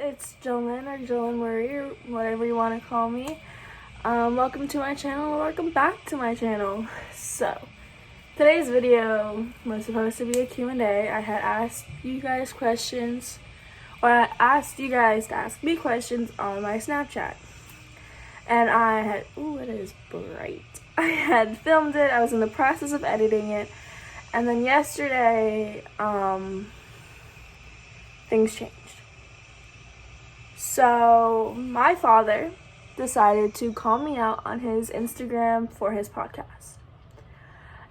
it's Jolyn or Jolyn Marie or whatever you want to call me. Welcome to my channel, welcome back to my channel. So, today's video was supposed to be a Q&A. I had asked you guys questions, or I asked you guys to ask me questions on my Snapchat. And I had, ooh, it is bright. I had filmed it, I was in the process of editing it, and then yesterday, things changed. So my father decided to call me out on his Instagram for his podcast.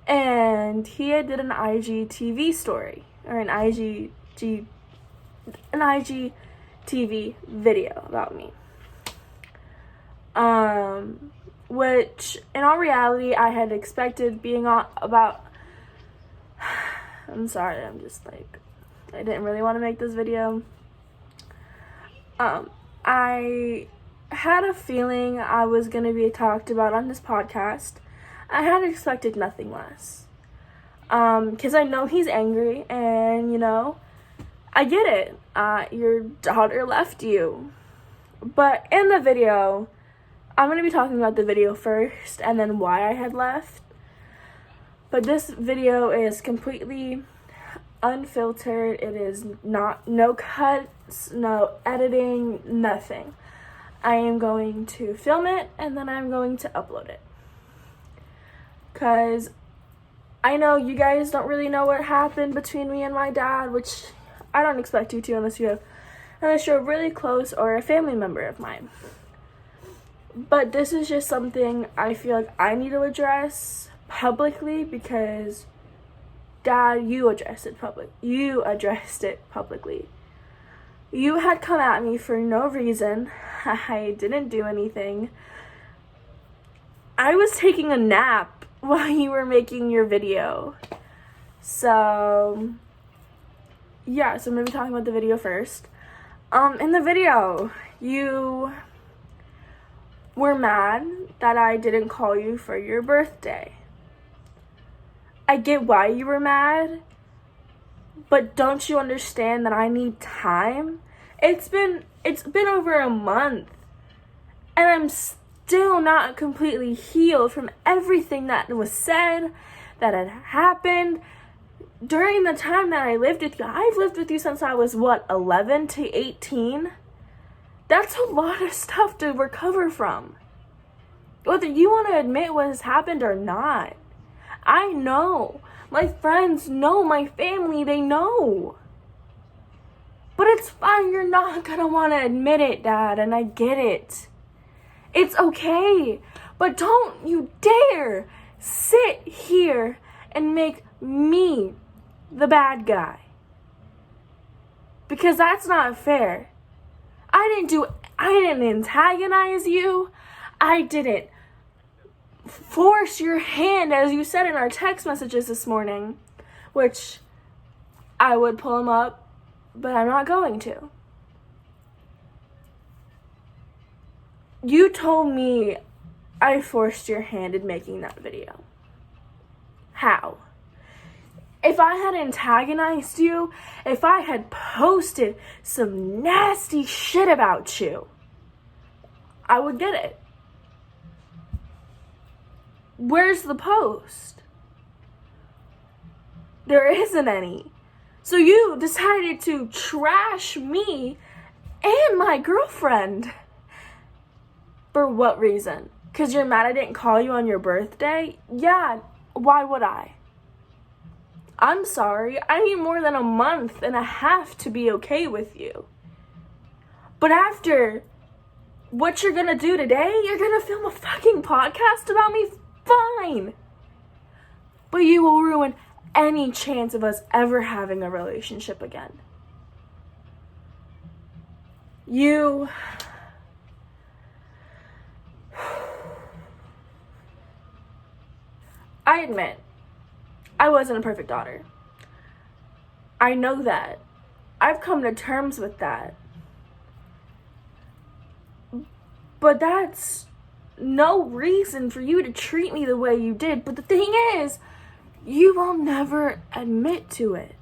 And he had did an IGTV story, or an IGTV video about me. Which in all reality I had expected being on about, I'm sorry, I'm just like, I didn't really want to make this video. I had a feeling I was going to be talked about on this podcast. I had expected nothing less. Because I know he's angry, and, you know, I get it. Your daughter left you. But in the video, I'm going to be talking about the video first, and then why I had left. But this video is completely unfiltered. It is no cuts, no editing, nothing. I am going to film it and then I'm going to upload it. Cause I know you guys don't really know what happened between me and my dad, which I don't expect you to unless you're really close or a family member of mine. But this is just something I feel like I need to address publicly because Dad, you addressed it publicly. You had come at me for no reason. I didn't do anything. I was taking a nap while you were making your video. So, yeah, so I'm going to be talking about the video first. In the video, you were mad that I didn't call you for your birthday. I get why you were mad, but don't you understand that I need time? It's been over a month, and I'm still not completely healed from everything that was said, that had happened during the time that I lived with you. I've lived with you since I was, 11 to 18? That's a lot of stuff to recover from. Whether you want to admit what has happened or not. I know. My friends know. My family, they know. But it's fine. You're not gonna want to admit it, Dad, and I get it. It's okay. But don't you dare sit here and make me the bad guy. Because that's not fair. I didn't antagonize you. I didn't force your hand, as you said in our text messages this morning, which I would pull them up, but I'm not going to. You told me I forced your hand in making that video. How? If I had antagonized you, if I had posted some nasty shit about you, I would get it. Where's the post? There isn't any. So you decided to trash me and my girlfriend. For what reason? Because you're mad I didn't call you on your birthday? Yeah, why would I? I'm sorry. I need more than a month and a half to be okay with you. But after what you're gonna do today, you're gonna film a fucking podcast about me? Fine. But you will ruin any chance of us ever having a relationship again. I admit, I wasn't a perfect daughter. I know that. I've come to terms with that. But that's no reason for you to treat me the way you did. But the thing is, you will never admit to it.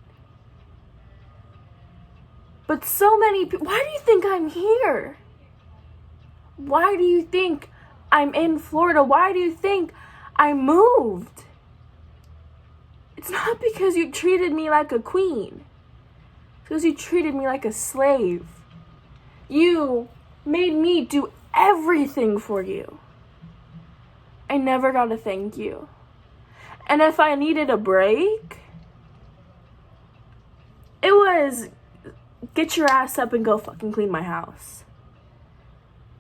But so many people, why do you think I'm here? Why do you think I'm in Florida? Why do you think I moved? It's not because you treated me like a queen. It's because you treated me like a slave. You made me do everything for you. I never got to thank you. And if I needed a break, it was get your ass up and go fucking clean my house.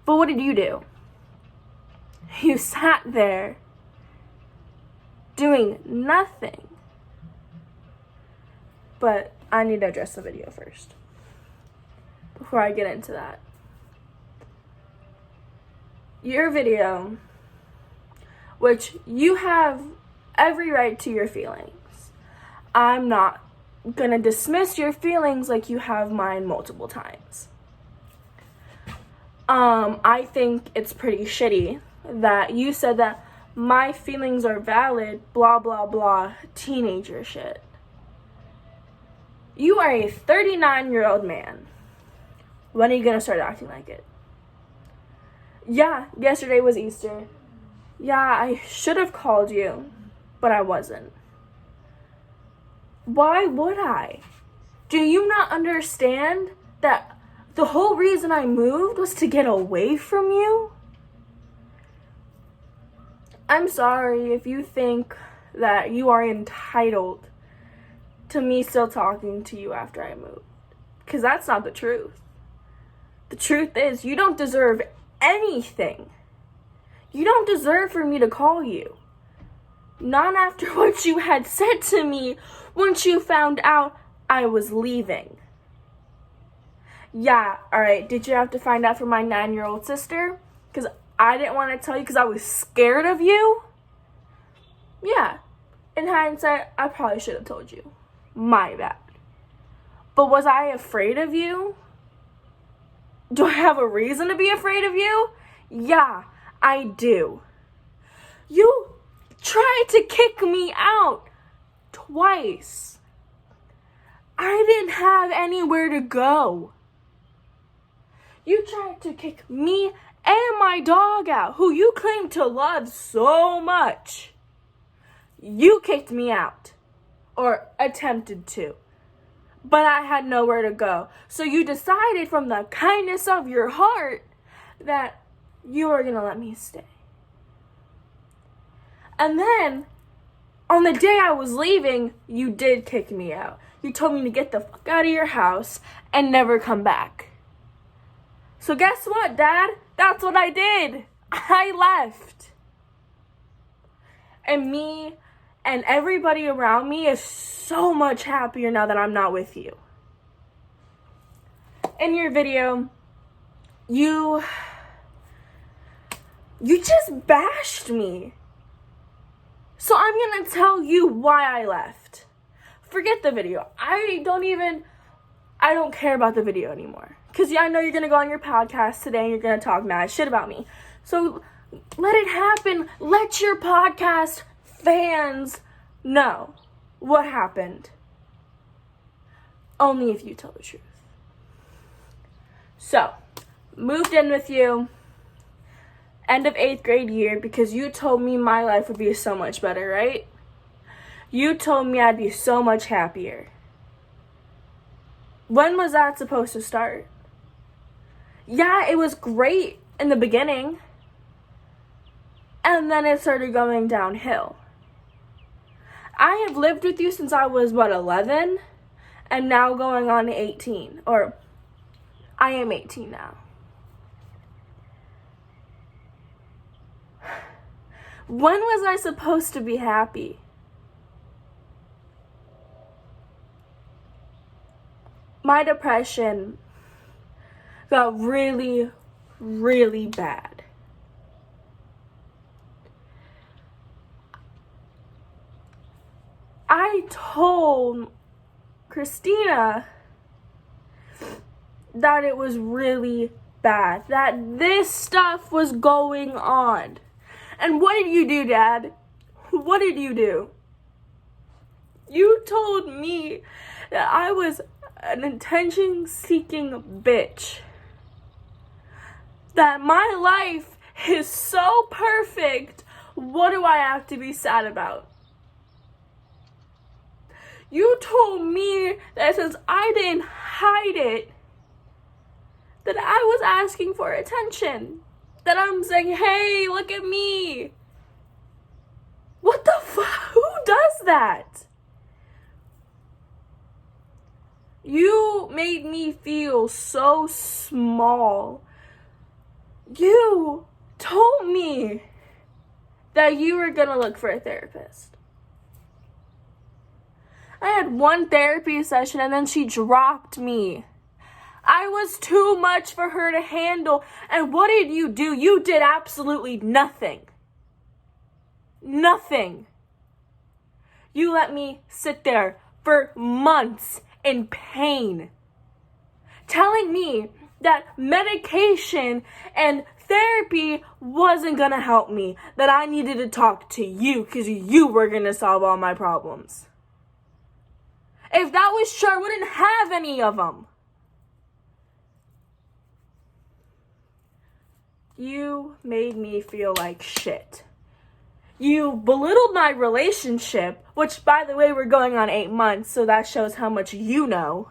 But what did you do? You sat there doing nothing. But I need to address the video first before I get into that. Your video, which you have every right to your feelings. I'm not gonna dismiss your feelings like you have mine multiple times. I think it's pretty shitty that you said that my feelings are valid, blah, blah, blah, teenager shit. You are a 39-year-old man. When are you gonna start acting like it? Yeah, yesterday was Easter. Yeah, I should have called you, but I wasn't. Why would I? Do you not understand that the whole reason I moved was to get away from you? I'm sorry if you think that you are entitled to me still talking to you after I moved, because that's not the truth. The truth is, you don't deserve anything. You don't deserve for me to call you. Not after what you had said to me once you found out I was leaving. Yeah, alright, did you have to find out from my 9-year-old sister? Because I didn't want to tell you because I was scared of you? Yeah, in hindsight, I probably should have told you. My bad. But was I afraid of you? Do I have a reason to be afraid of you? Yeah, I do. You tried to kick me out twice. I didn't have anywhere to go. You tried to kick me and my dog out, who you claim to love so much. You kicked me out. Or attempted to. But I had nowhere to go. So you decided from the kindness of your heart that you were going to let me stay. And then, on the day I was leaving, you did kick me out. You told me to get the fuck out of your house and never come back. So guess what, Dad? That's what I did. I left. And me and everybody around me is so much happier now that I'm not with you. In your video, you just bashed me. So I'm gonna tell you why I left. Forget the video. I don't care about the video anymore. Because I know you're gonna go on your podcast today and you're gonna talk mad shit about me. So let it happen. Let your podcast fans know what happened. Only if you tell the truth. So, moved in with you end of 8th grade year because you told me my life would be so much better, right? You told me I'd be so much happier. When was that supposed to start? Yeah, it was great in the beginning. And then it started going downhill. I have lived with you since I was, 11? And now going on to 18. Or, I am 18 now. When was I supposed to be happy? My depression got really, really bad. I told Christina that it was really bad, that this stuff was going on. And what did you do, Dad? What did you do? You told me that I was an attention-seeking bitch. That my life is so perfect, what do I have to be sad about? You told me that since I didn't hide it, that I was asking for attention. That I'm saying, hey, look at me. What the fuck? Who does that? You made me feel so small. You told me that you were gonna look for a therapist. I had one therapy session and then she dropped me. I was too much for her to handle. And what did you do? You did absolutely nothing. Nothing. You let me sit there for months in pain, telling me that medication and therapy wasn't gonna help me, that I needed to talk to you because you were gonna solve all my problems. If that was true, I wouldn't have any of them. You made me feel like shit. You belittled my relationship, which, by the way, we're going on 8 months, so that shows how much you know.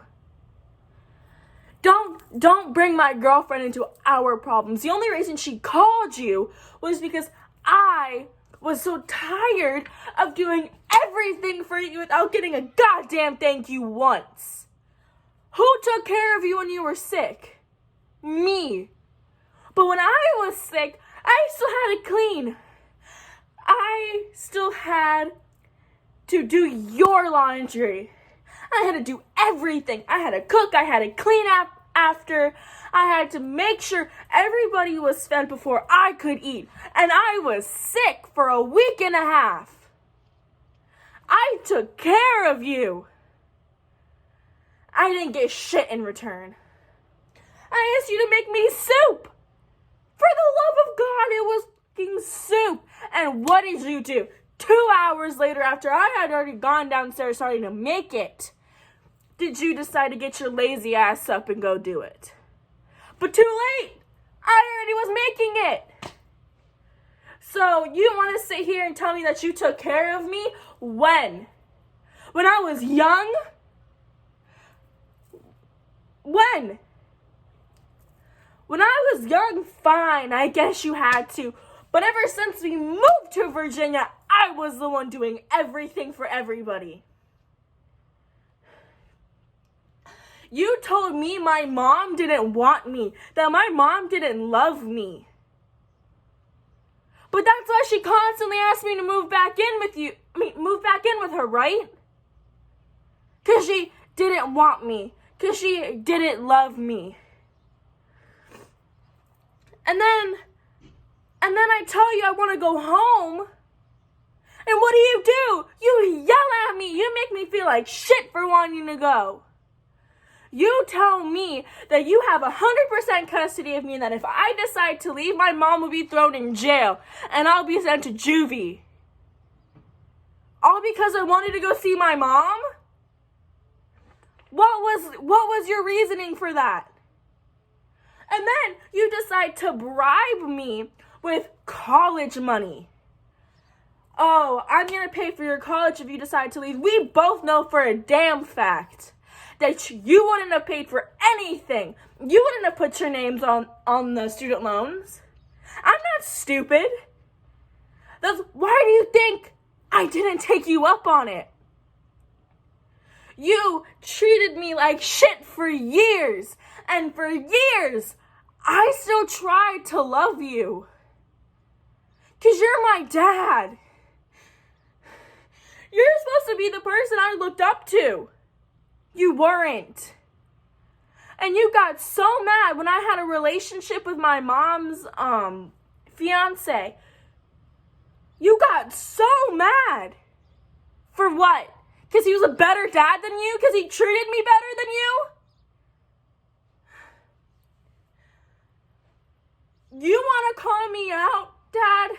Don't bring my girlfriend into our problems. The only reason she called you was because I was so tired of doing everything for you without getting a goddamn thank you once. Who took care of you when you were sick? Me. But when I was sick, I still had to clean. I still had to do your laundry. I had to do everything. I had to cook. I had to clean up after. I had to make sure everybody was fed before I could eat. And I was sick for a week and a half. I took care of you. I didn't get shit in return. I asked you to make me soup. For the love of God, it was fucking soup. And what did you do? 2 hours later, after I had already gone downstairs starting to make it, did you decide to get your lazy ass up and go do it? But too late. I already was making it. So you want to sit here and tell me that you took care of me? When? When I was young? When? When I was young, fine, I guess you had to. But ever since we moved to Virginia, I was the one doing everything for everybody. You told me my mom didn't want me, that my mom didn't love me. But that's why she constantly asked me to move back in with her, right? Because she didn't want me. Because she didn't love me. And then I tell you I want to go home. And what do? You yell at me. You make me feel like shit for wanting to go. You tell me that you have 100% custody of me and that if I decide to leave, my mom will be thrown in jail and I'll be sent to juvie. All because I wanted to go see my mom? What was your reasoning for that? And then you decide to bribe me with college money. Oh, I'm going to pay for your college if you decide to leave. We both know for a damn fact that you wouldn't have paid for anything. You wouldn't have put your names on the student loans. I'm not stupid. Why do you think I didn't take you up on it? You treated me like shit for years. And for years, I still tried to love you. 'Cause you're my dad. You're supposed to be the person I looked up to. You weren't. And you got so mad when I had a relationship with my mom's fiance. You got so mad. For what? Because he was a better dad than you? Because he treated me better than you? You want to call me out, Dad?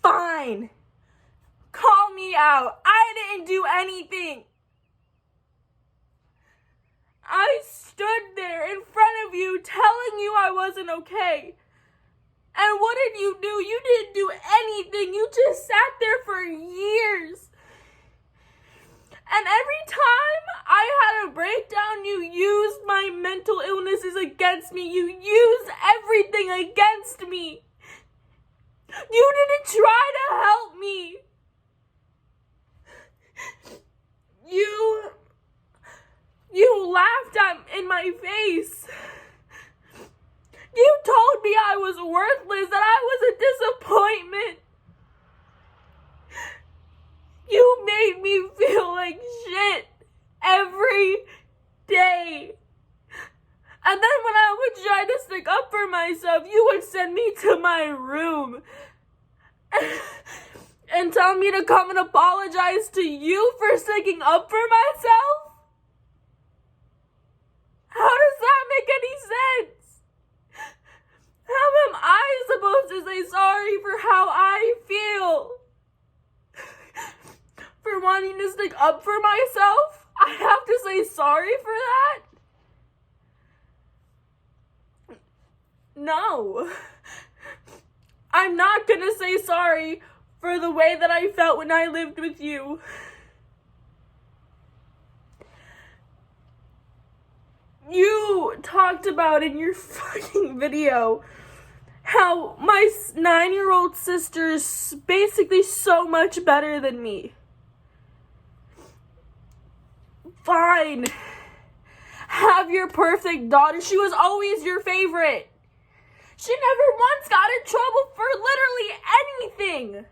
Fine. Call me out. I didn't do anything. I stood there in front of you telling you I wasn't okay. And what did you do? You didn't do anything. You just sat there for years. And every time I had a breakdown, you used my mental illnesses against me. You used everything against me. You didn't try to help me. You laughed in my face. You told me I was worthless, that I was a disappointment. You made me feel like shit every day. And then when I would try to stick up for myself, you would send me to my room and tell me to come and apologize to you for sticking up for myself? How does that make any sense? How am I supposed to say sorry for how I feel? For wanting to stick up for myself? I have to say sorry for that? No. I'm not gonna say sorry for the way that I felt when I lived with you. You talked about in your fucking video how my 9-year-old sister is basically so much better than me. Fine. Have your perfect daughter. She was always your favorite. She never once got in trouble for literally anything.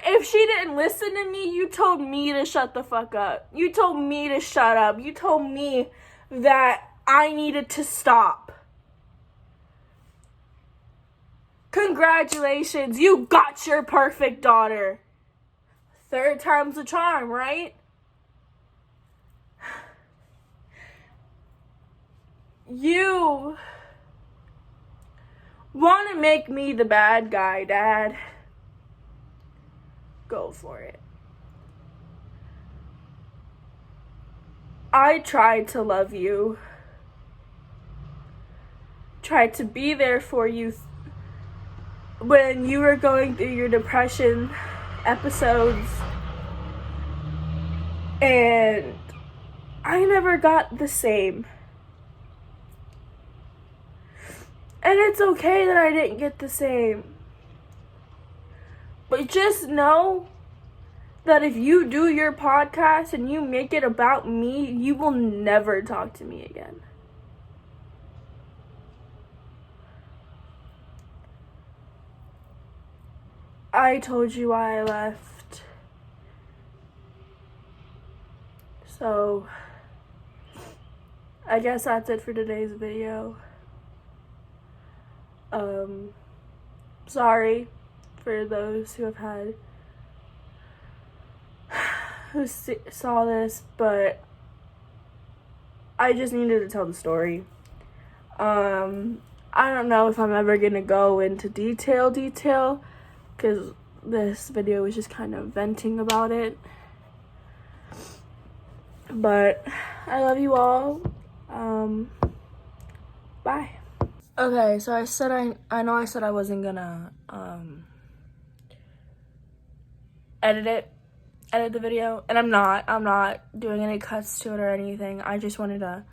If she didn't listen to me, you told me to shut the fuck up. You told me to shut up. You told me that I needed to stop. Congratulations, you got your perfect daughter. 3rd time's the charm, right? You want to make me the bad guy, Dad. Go for it. I tried to love you. Tried to be there for you when you were going through your depression episodes. And I never got the same. And it's okay that I didn't get the same. But just know that if you do your podcast and you make it about me, you will never talk to me again. I told you why I left. So, I guess that's it for today's video. Sorry for those who saw this, but I just needed to tell the story. I don't know if I'm ever gonna go into detail, because this video was just kind of venting about it. But I love you all. Bye. Okay, so I said I know I said I wasn't gonna edit the video, and I'm not doing any cuts to it or anything. I just wanted to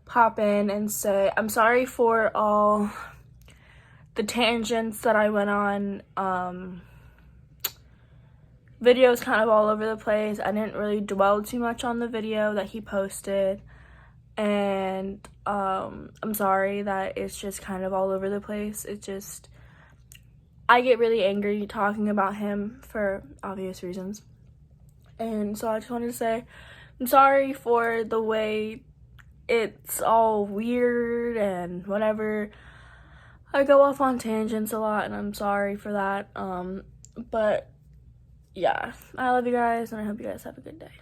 pop in and say I'm sorry for all the tangents that I went on. Videos kind of all over the place. I didn't really dwell too much on the video that he posted, and I'm sorry that it's just kind of all over the place. It's just, I get really angry talking about him for obvious reasons. And so I just wanted to say I'm sorry for the way it's all weird and whatever. I go off on tangents a lot, and I'm sorry for that. But yeah, I love you guys, and I hope you guys have a good day.